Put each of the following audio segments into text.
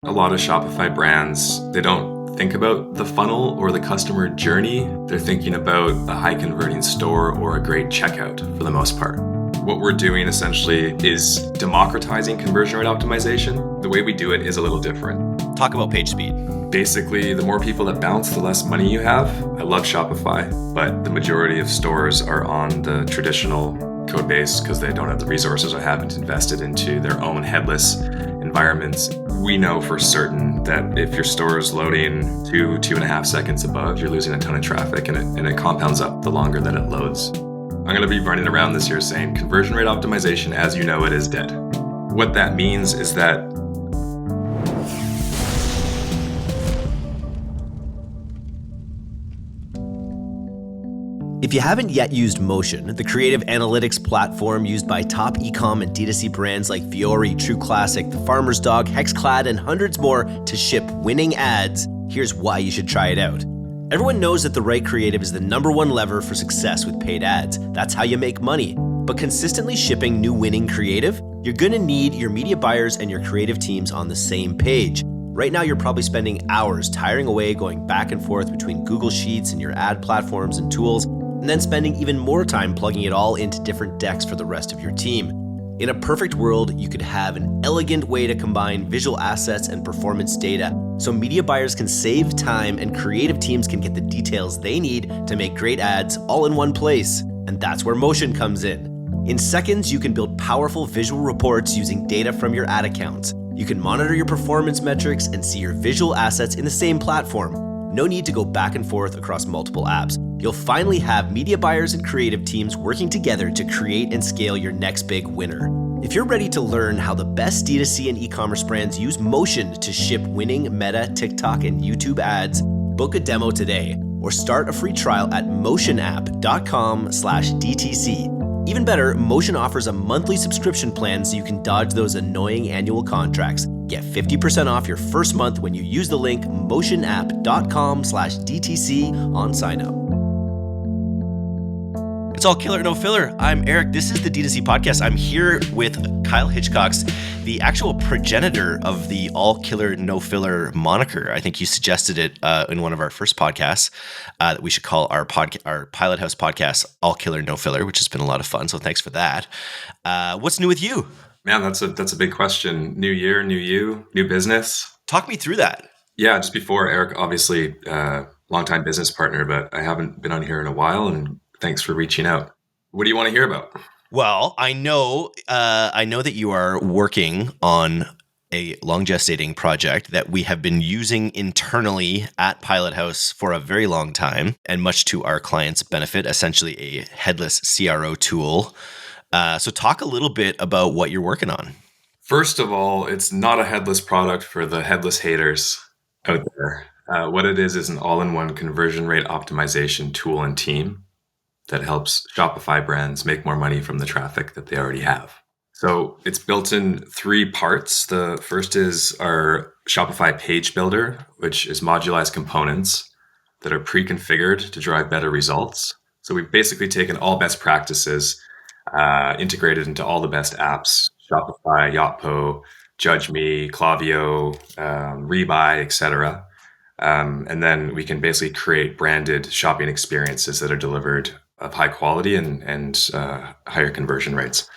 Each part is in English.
A lot of Shopify brands, they don't think about the funnel or the customer journey. They're thinking about a high converting store or a great checkout for the most part. What we're doing essentially is democratizing conversion rate optimization. The way we do it is a little different. Talk about page speed. Basically, the more people that bounce, the less money you have. I love Shopify, but the majority of stores are on the traditional code base because they don't have the resources or haven't invested into their own headless environments. We know for certain that if your store is loading 2.5 seconds above, you're losing a ton of traffic and it compounds up the longer that it loads. I'm going to be running around this year saying conversion rate optimization as you know it is dead. What that means is that if you haven't yet used Motion, the creative analytics platform used by top e-com and D2C brands like Fiore, True Classic, The Farmer's Dog, Hexclad, and hundreds more to ship winning ads, here's why you should try it out. Everyone knows that the right creative is the number one lever for success with paid ads. That's how you make money. But consistently shipping new winning creative, you're gonna need your media buyers and your creative teams on the same page. Right now, you're probably spending hours tiring away going back and forth between Google Sheets and your ad platforms and tools, and then spending even more time plugging it all into different decks for the rest of your team. In a perfect world, you could have an elegant way to combine visual assets and performance data so media buyers can save time and creative teams can get the details they need to make great ads all in one place. And that's where Motion comes in. In seconds, you can build powerful visual reports using data from your ad accounts. You can monitor your performance metrics and see your visual assets in the same platform. No need to go back and forth across multiple apps. You'll finally have media buyers and creative teams working together to create and scale your next big winner. If you're ready to learn how the best D2C and e-commerce brands use Motion to ship winning Meta, TikTok, and YouTube ads, book a demo today or start a free trial at motionapp.com/DTC. Even better, Motion offers a monthly subscription plan so you can dodge those annoying annual contracts. Get 50% off your first month when you use the link motionapp.com/DTC on sign up. It's all killer, no filler. I'm Eric. This is the D2C Podcast. I'm here with Kyle Hitchcox, the actual progenitor of the all killer, no filler moniker. I think you suggested it in one of our first podcasts that we should call our Pilot House podcast All Killer, No Filler, which has been a lot of fun. So thanks for that. What's new with you? Man, that's a big question. New year, new you, new business. Talk me through that. Yeah, just before Eric, obviously, longtime business partner, but I haven't been on here in a while, and thanks for reaching out. What do you want to hear about? Well, I know that you are working on a long gestating project that we have been using internally at Pilot House for a very long time, and much to our clients' benefit, essentially a headless CRO tool. So talk a little bit about what you're working on. First of all, it's not a headless product for the headless haters out there. What it is an all-in-one conversion rate optimization tool and team that helps Shopify brands make more money from the traffic that they already have. So it's built in 3 parts. The first is our Shopify Page Builder, which is modularized components that are pre-configured to drive better results. So we've basically taken all best practices, integrated into all the best apps, Shopify, Yotpo, Judge Me, Klaviyo, Rebuy, etc. And then we can basically create branded shopping experiences that are delivered of high quality and higher conversion rates.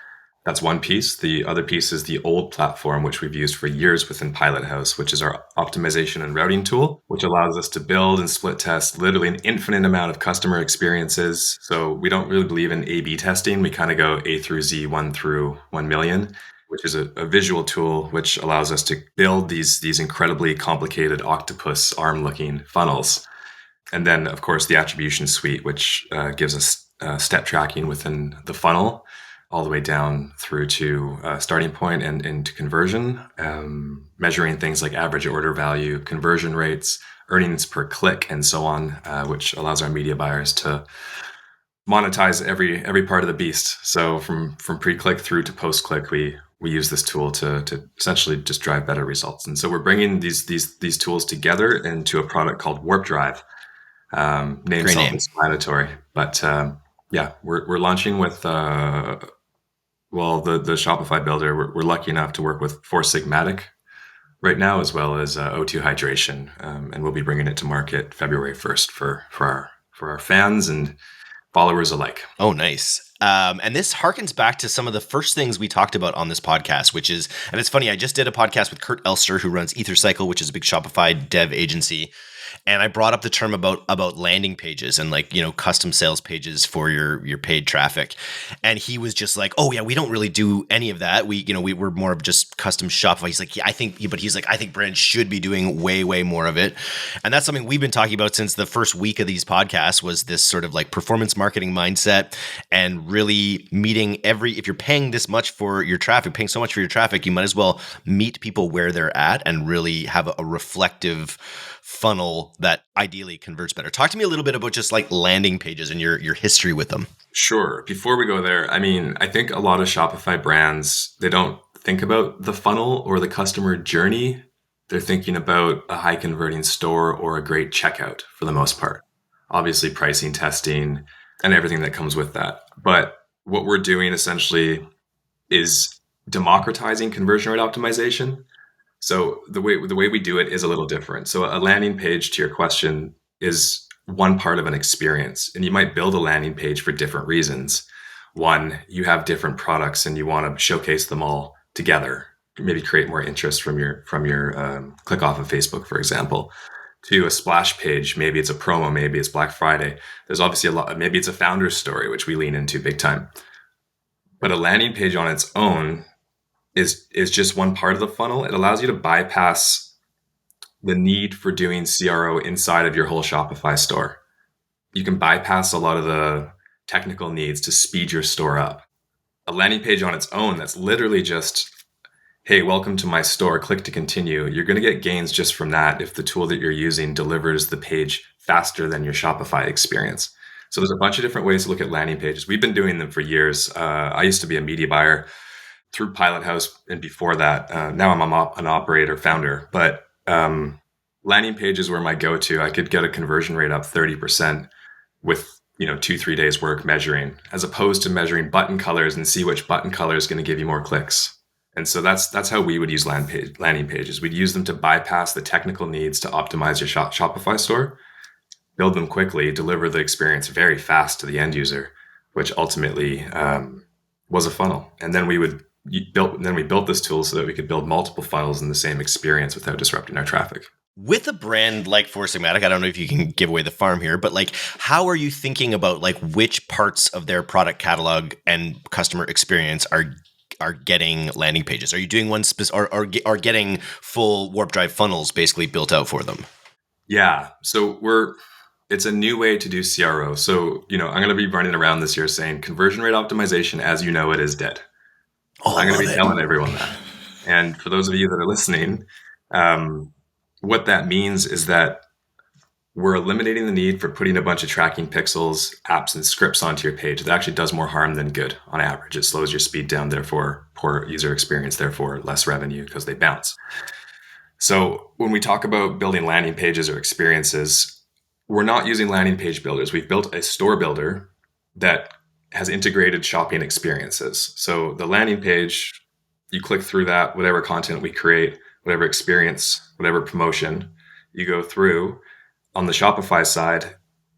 That's one piece. The other piece is the old platform, which we've used for years within Pilot House, which is our optimization and routing tool, which allows us to build and split test literally an infinite amount of customer experiences. So we don't really believe in A/B testing. We kind of go A through Z, 1 through 1 million, which is a visual tool which allows us to build these incredibly complicated octopus arm-looking funnels. And then, of course, the Attribution suite, which gives us step tracking within the funnel all the way down through to starting point and into conversion, measuring things like average order value, conversion rates, earnings per click, and so on, which allows our media buyers to monetize every part of the beast. So from pre-click through to post-click, we use this tool to essentially just drive better results. And so we're bringing these tools together into a product called Warpdrive. Name self-explanatory, but we're launching with the Shopify builder. We're lucky enough to work with Four Sigmatic right now, as well as O2 hydration, and we'll be bringing it to market February 1st for our fans and followers alike. Oh, nice. And this harkens back to some of the first things we talked about on this podcast, which is, and it's funny, I just did a podcast with Kurt Elster, who runs EtherCycle, which is a big Shopify dev agency. And I brought up the term about landing pages and custom sales pages for your paid traffic. And he was just like, "Oh yeah, we don't really do any of that. We're more of just custom Shopify." He's like, "Yeah, I think brands should be doing way more of it." And that's something we've been talking about since the first week of these podcasts, was this sort of like performance marketing mindset, and really meeting if you're paying this much for your traffic, paying so much for your traffic, you might as well meet people where they're at and really have a reflective funnel that ideally converts better. Talk to me a little bit about just like landing pages and your history with them. Sure. Before we go there, I think a lot of Shopify brands, they don't think about the funnel or the customer journey. They're thinking about a high converting store or a great checkout for the most part. Obviously, pricing, testing, and everything that comes with that. But what we're doing essentially is democratizing conversion rate optimization. So the way we do it is a little different. So a landing page, to your question, is one part of an experience, and you might build a landing page for different reasons. One, you have different products and you want to showcase them all together, maybe create more interest from your click off of Facebook, for example. To a splash page, maybe it's a promo, maybe it's Black Friday. There's obviously a lot. Maybe it's a founder's story, which we lean into big time. But a landing page on its own is just one part of the funnel. It allows you to bypass the need for doing CRO inside of your whole Shopify store. You can bypass a lot of the technical needs to speed your store up. A landing page on its own, that's literally just, hey, welcome to my store, click to continue. You're going to get gains just from that if the tool that you're using delivers the page faster than your Shopify experience. So there's a bunch of different ways to look at landing pages. We've been doing them for years. I used to be a media buyer through Pilot House, and before that, now I'm an operator founder. But landing pages were my go-to. I could get a conversion rate up 30% with 2-3 days work measuring, as opposed to measuring button colors and see which button color is going to give you more clicks. And so that's how we would use landing pages. We'd use them to bypass the technical needs to optimize your Shopify store, build them quickly, deliver the experience very fast to the end user, which ultimately was a funnel. And then we built this tool so that we could build multiple funnels in the same experience without disrupting our traffic. With a brand like Four Sigmatic, I don't know if you can give away the farm here, but like, how are you thinking about like which parts of their product catalog and customer experience are getting landing pages? Are you doing one or getting full Warpdrive funnels basically built out for them? Yeah. So it's a new way to do CRO. So, I'm going to be running around this year saying conversion rate optimization, as you know it, is dead. Oh, I'm going to be telling everyone that. And for those of you that are listening, what that means is that we're eliminating the need for putting a bunch of tracking pixels, apps, and scripts onto your page. That actually does more harm than good on average. It slows your speed down, therefore poor user experience, therefore less revenue because they bounce. So when we talk about building landing pages or experiences, we're not using landing page builders. We've built a store builder that has integrated shopping experiences. So the landing page, you click through that, whatever content we create, whatever experience, whatever promotion you go through. On the Shopify side,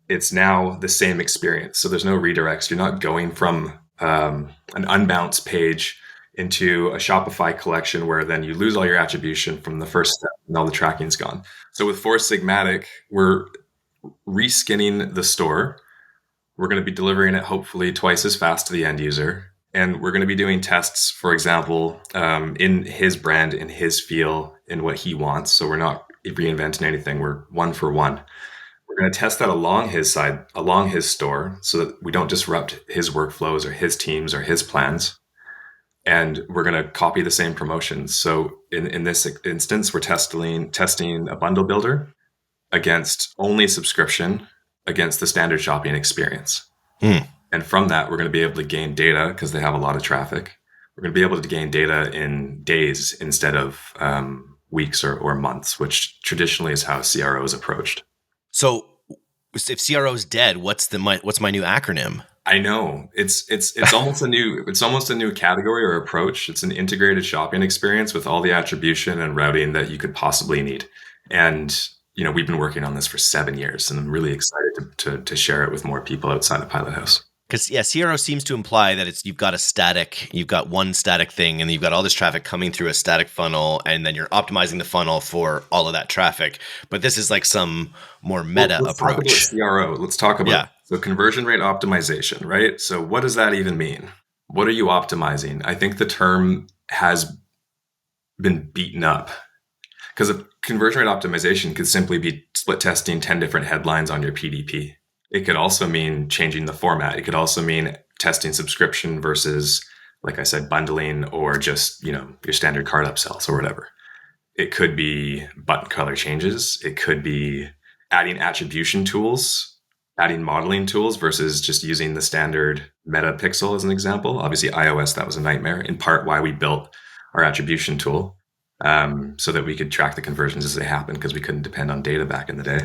it's now the same experience. So there's no redirects. You're not going from an unbounced page into a Shopify collection where then you lose all your attribution from the first step and all the tracking's gone. So with Four Sigmatic, we're reskinning the store. We're going to be delivering it hopefully twice as fast to the end user. And we're going to be doing tests, for example, in his brand, in his feel, in what he wants. So we're not reinventing anything. We're one for one. We're going to test that along his side, along his store, so that we don't disrupt his workflows or his teams or his plans. And we're going to copy the same promotions. So in this instance, we're testing a bundle builder against only subscription against the standard shopping experience. And from that, we're going to be able to gain data because they have a lot of traffic. We're going to be able to gain data in days instead of weeks or months, which traditionally is how CRO is approached. So if CRO is dead, what's my new acronym? I know it's almost a new category or approach. It's an integrated shopping experience with all the attribution and routing that you could possibly need. And we've been working on this for 7 years, and I'm really excited to share it with more people outside of Pilot House. Because CRO seems to imply that you've got one static thing, and you've got all this traffic coming through a static funnel, and then you're optimizing the funnel for all of that traffic. But this is like some more meta let's approach. Talk about CRO. Let's talk about so conversion rate optimization, right? So what does that even mean? What are you optimizing? I think the term has been beaten up because a conversion rate optimization could simply be split testing 10 different headlines on your PDP. It could also mean changing the format. It could also mean testing subscription versus, like I said, bundling, or just, your standard card upsells or whatever. It could be button color changes. It could be adding attribution tools, adding modeling tools versus just using the standard meta pixel as an example. Obviously, iOS, that was a nightmare, in part why we built our attribution tool, so that we could track the conversions as they happen, because we couldn't depend on data back in the day.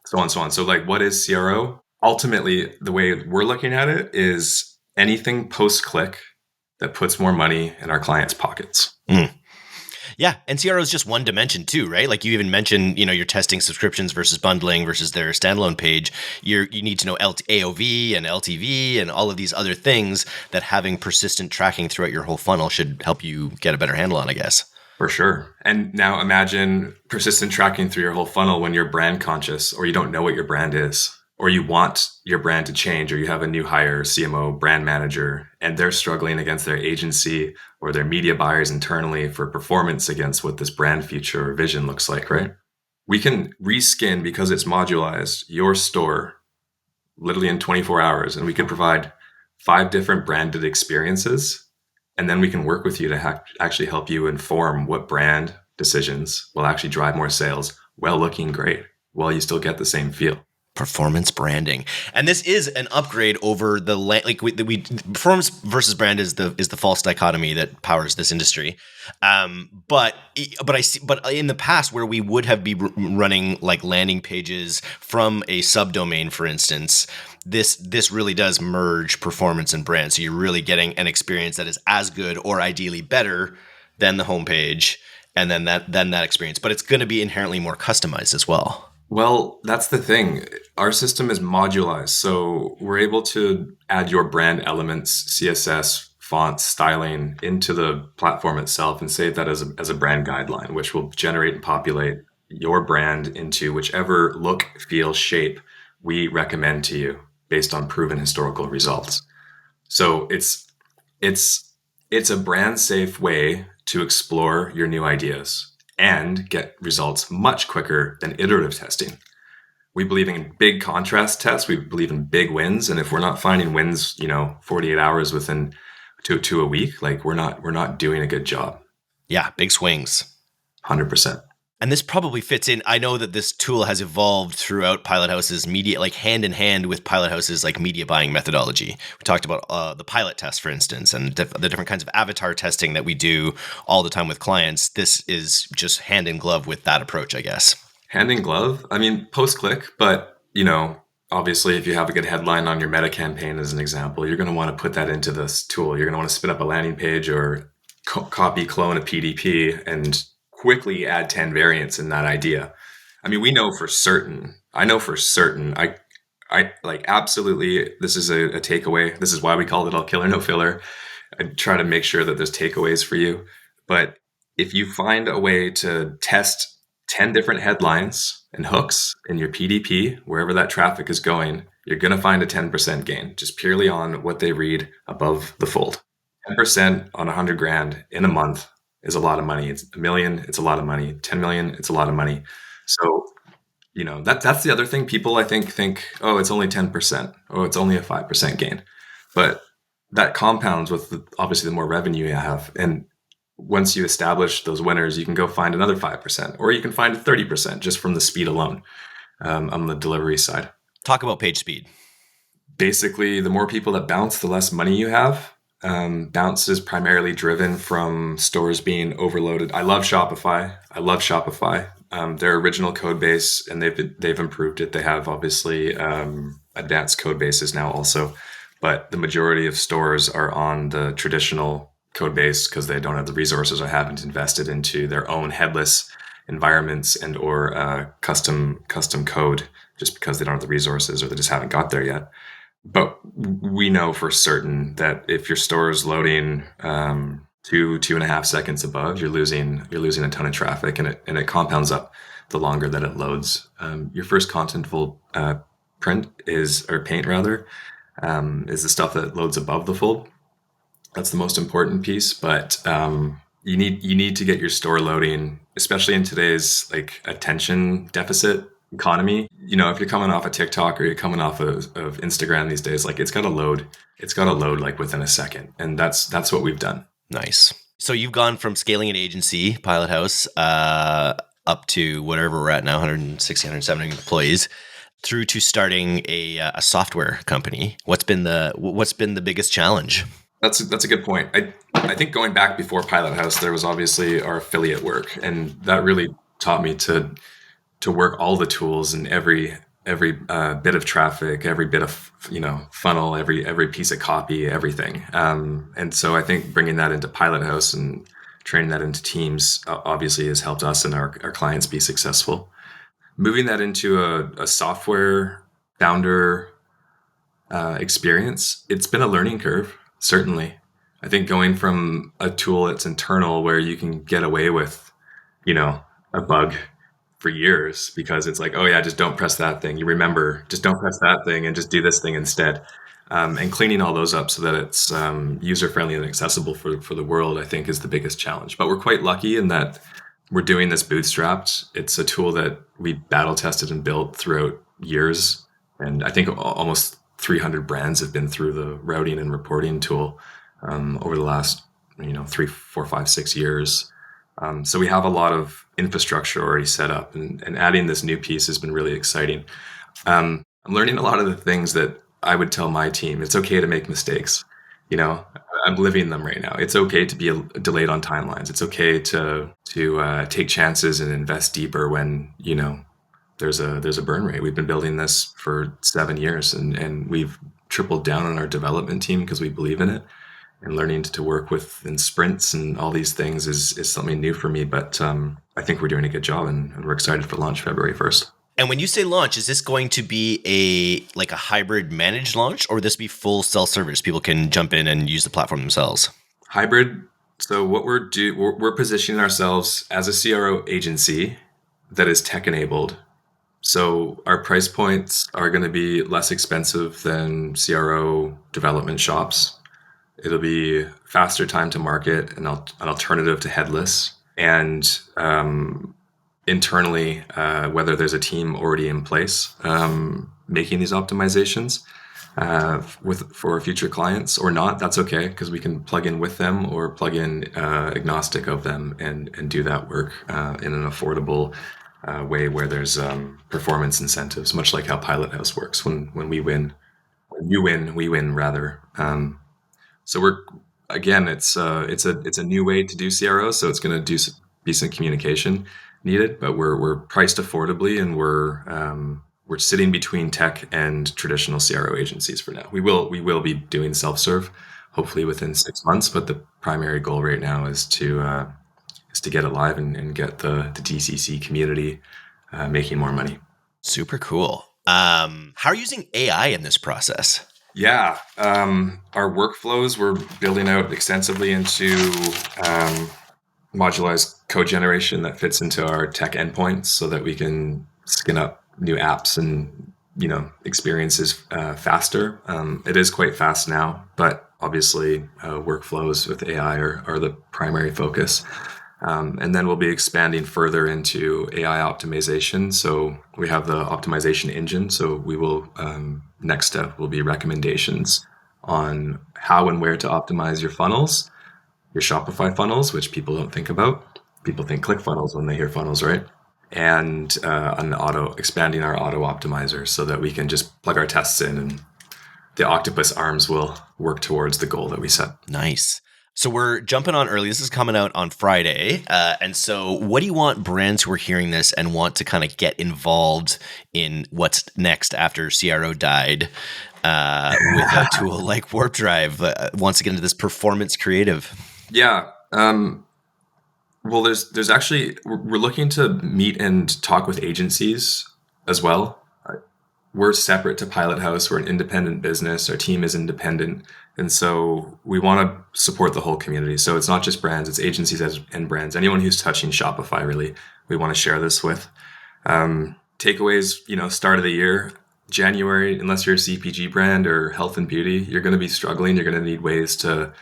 So on, so on. So like, what is CRO? Ultimately, the way we're looking at it is anything post-click that puts more money in our clients' pockets. Yeah, and CRO is just one dimension too, right? Like you even mentioned, you're testing subscriptions versus bundling versus their standalone page. You need to know AOV and LTV and all of these other things that having persistent tracking throughout your whole funnel should help you get a better handle on, I guess. For sure. And now imagine persistent tracking through your whole funnel when you're brand conscious, or you don't know what your brand is, or you want your brand to change, or you have a new hire, CMO, brand manager, and they're struggling against their agency or their media buyers internally for performance against what this brand future or vision looks like, right? We can reskin, because it's modularized, your store literally in 24 hours, and we can provide 5 different branded experiences. And then we can work with you to actually help you inform what brand decisions will actually drive more sales while looking great, while you still get the same feel. Performance branding, and this is an upgrade over the performance versus brand is the false dichotomy that powers this industry. But in the past, where we would have been running like landing pages from a subdomain, for instance, this really does merge performance and brand. So you're really getting an experience that is as good or ideally better than the homepage, and then that experience. But it's going to be inherently more customized as well. Well, that's the thing. Our system is modularized, so we're able to add your brand elements, CSS, fonts, styling into the platform itself, and save that as a brand guideline, which will generate and populate your brand into whichever look, feel, shape we recommend to you based on proven historical results. So it's a brand safe way to explore your new ideas and get results much quicker than iterative testing. We believe in big contrast tests. We believe in big wins. And if we're not finding wins, 48 hours within to a week, like we're not doing a good job. Yeah, big swings. 100%. And this probably fits in. I know that this tool has evolved throughout Pilot House's media, like hand in hand with Pilot House's like media buying methodology. We talked about the pilot test, for instance, and the different kinds of avatar testing that we do all the time with clients. This is just hand in glove with that approach, I guess. Hand in glove? I mean, post-click, but, obviously if you have a good headline on your meta campaign, as an example, you're going to want to put that into this tool. You're going to want to spin up a landing page or copy, clone a PDP and quickly add 10 variants in that idea. I mean, we know for certain, I like absolutely, this is a takeaway. This is why we called it all killer, no filler. I try to make sure that there's takeaways for you. But if you find a way to test 10 different headlines and hooks in your PDP, wherever that traffic is going, you're going to find a 10% gain just purely on what they read above the fold. 10% on 100 grand in a month is a lot of money. It's $1 million, it's a lot of money. 10 million, it's a lot of money. So, that's the other thing. People, I think, oh, it's only 10%. Oh, it's only a 5% gain. But that compounds with obviously the more revenue you have. And once you establish those winners, you can go find another 5%, or you can find 30% just from the speed alone on the delivery side. Talk about page speed. Basically, the more people that bounce, the less money you have. Bounce is primarily driven from stores being overloaded. I love Shopify. Their original code base, and they've improved it. They have obviously advanced code bases now also, but the majority of stores are on the traditional code base because they don't have the resources or haven't invested into their own headless environments and or custom code just because they don't have the resources or they just haven't got there yet. But we know for certain that if your store is loading 2.5 seconds above, you're losing a ton of traffic, and it compounds up the longer that it loads. Your first contentful paint rather, is the stuff that loads above the fold. That's the most important piece, but you need to get your store loading, especially in today's like attention deficit economy. If you're coming off of TikTok or you're coming off of Instagram these days, like it's got to load like within a second, and that's what we've done. Nice. So you've gone from scaling an agency, Pilot House, up to whatever we're at now, 160, 170 employees, through to starting a software company. What's been the biggest challenge? That's a good point. I think going back before Pilot House, there was obviously our affiliate work, and that really taught me to work all the tools and every bit of traffic, every bit of funnel, every piece of copy, everything. And so I think bringing that into Pilot House and training that into teams obviously has helped us and our clients be successful. Moving that into a software founder experience, it's been a learning curve, certainly. I think going from a tool that's internal where you can get away with, a bug for years because it's like, oh yeah, just don't press that thing. You remember, just don't press that thing and just do this thing instead. And cleaning all those up so that it's user-friendly and accessible for the world, I think is the biggest challenge. But we're quite lucky in that we're doing this bootstrapped. It's a tool that we battle tested and built throughout years. And I think almost 300 brands have been through the routing and reporting tool over the last 3, 4, 5, 6 years. So we have a lot of infrastructure already set up, and adding this new piece has been really exciting. I'm learning a lot of the things that I would tell my team. It's okay to make mistakes. I'm living them right now. It's okay to be delayed on timelines. It's okay to take chances and invest deeper when there's a burn rate. We've been building this for 7 years, and we've tripled down on our development team because we believe in it. And learning to work in sprints and all these things is something new for me, but I think we're doing a good job, and we're excited for launch February 1st. And when you say launch, is this going to be a hybrid managed launch, or will this be full self-service? People can jump in and use the platform themselves. Hybrid. So what we're positioning ourselves as a CRO agency that is tech enabled. So our price points are going to be less expensive than CRO development shops. It'll be faster time to market, an alternative to headless, and internally, whether there's a team already in place making these optimizations for future clients or not, that's okay, because we can plug in with them or plug in agnostic of them and do that work in an affordable way where there's performance incentives, much like how Pilot House works. When we win, when you win, we win rather. So it's a new way to do CRO, so it's going to be some communication needed, but we're priced affordably, and we're sitting between tech and traditional CRO agencies for now. We will be doing self-serve, hopefully within 6 months, but the primary goal right now is to get it live and get the DTC community making more money. Super cool. How are you using AI in this process? Yeah, our workflows we're building out extensively into modularized code generation that fits into our tech endpoints so that we can skin up new apps and experiences faster. It is quite fast now, but obviously workflows with AI are the primary focus. And then we'll be expanding further into AI optimization. So we have the optimization engine. So we will, next step will be recommendations on how and where to optimize your funnels, your Shopify funnels, which people don't think about. People think ClickFunnels when they hear funnels, right? And expanding our auto optimizer so that we can just plug our tests in and the octopus arms will work towards the goal that we set. Nice. So we're jumping on early. This is coming out on Friday. And so what do you want brands who are hearing this and want to kind of get involved in what's next after CRO died with a tool like Warpdrive wants to get into this performance creative? Yeah. Well, there's actually, we're looking to meet and talk with agencies as well. We're separate to Pilot House. We're an independent business. Our team is independent. And so we want to support the whole community. So it's not just brands, it's agencies and brands. Anyone who's touching Shopify, really, we want to share this with. Takeaways, start of the year, January, unless you're a CPG brand or health and beauty, you're going to be struggling. You're going to need ways to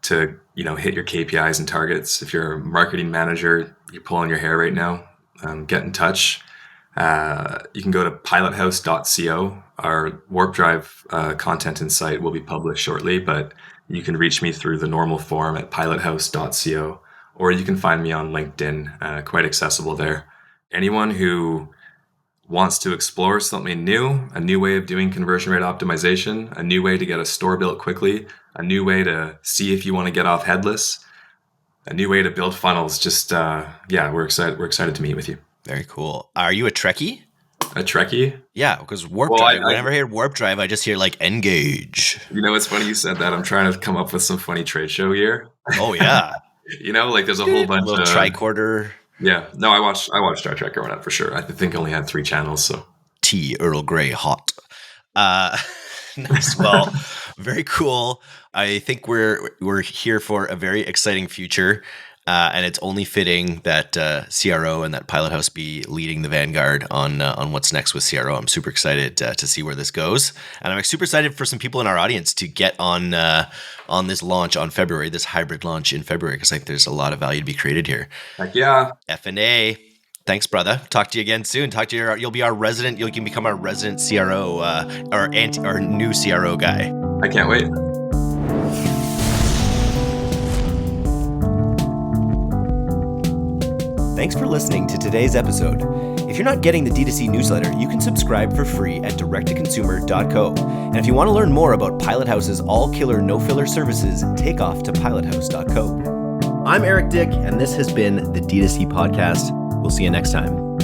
hit your KPIs and targets. If you're a marketing manager, you're pulling your hair right now, get in touch. You can go to pilothouse.co. Our Warpdrive content and site will be published shortly, but you can reach me through the normal form at pilothouse.co, or you can find me on LinkedIn, quite accessible there. Anyone who wants to explore something new, a new way of doing conversion rate optimization, a new way to get a store built quickly, a new way to see if you want to get off headless, a new way to build funnels, just, we're excited. We're excited to meet with you. Very cool. Are you a Trekkie? A Trekkie? Yeah, because Warpdrive, whenever I hear Warpdrive, I just hear like engage. It's funny you said that. I'm trying to come up with some funny trade show gear. Oh, yeah. There's a whole bunch of... little tricorder. Yeah. No, I watched Star Trek growing up for sure. I think I only had 3 channels, so... Tea, Earl Grey, hot. Nice. Well, very cool. I think we're here for a very exciting future. And it's only fitting that CRO and that Pilot House be leading the vanguard on what's next with CRO. I'm super excited to see where this goes, and I'm super excited for some people in our audience to get on this launch on February, this hybrid launch in February, because there's a lot of value to be created here. Heck yeah! F&A. Thanks, brother. Talk to you again soon. You'll be our resident. You can become our resident CRO or new CRO guy. I can't wait. Thanks for listening to today's episode. If you're not getting the D2C newsletter, you can subscribe for free at directtoconsumer.co. And if you want to learn more about Pilot House's all-killer, no-filler services, take off to pilothouse.co. I'm Eric Dick, and this has been the D2C Podcast. We'll see you next time.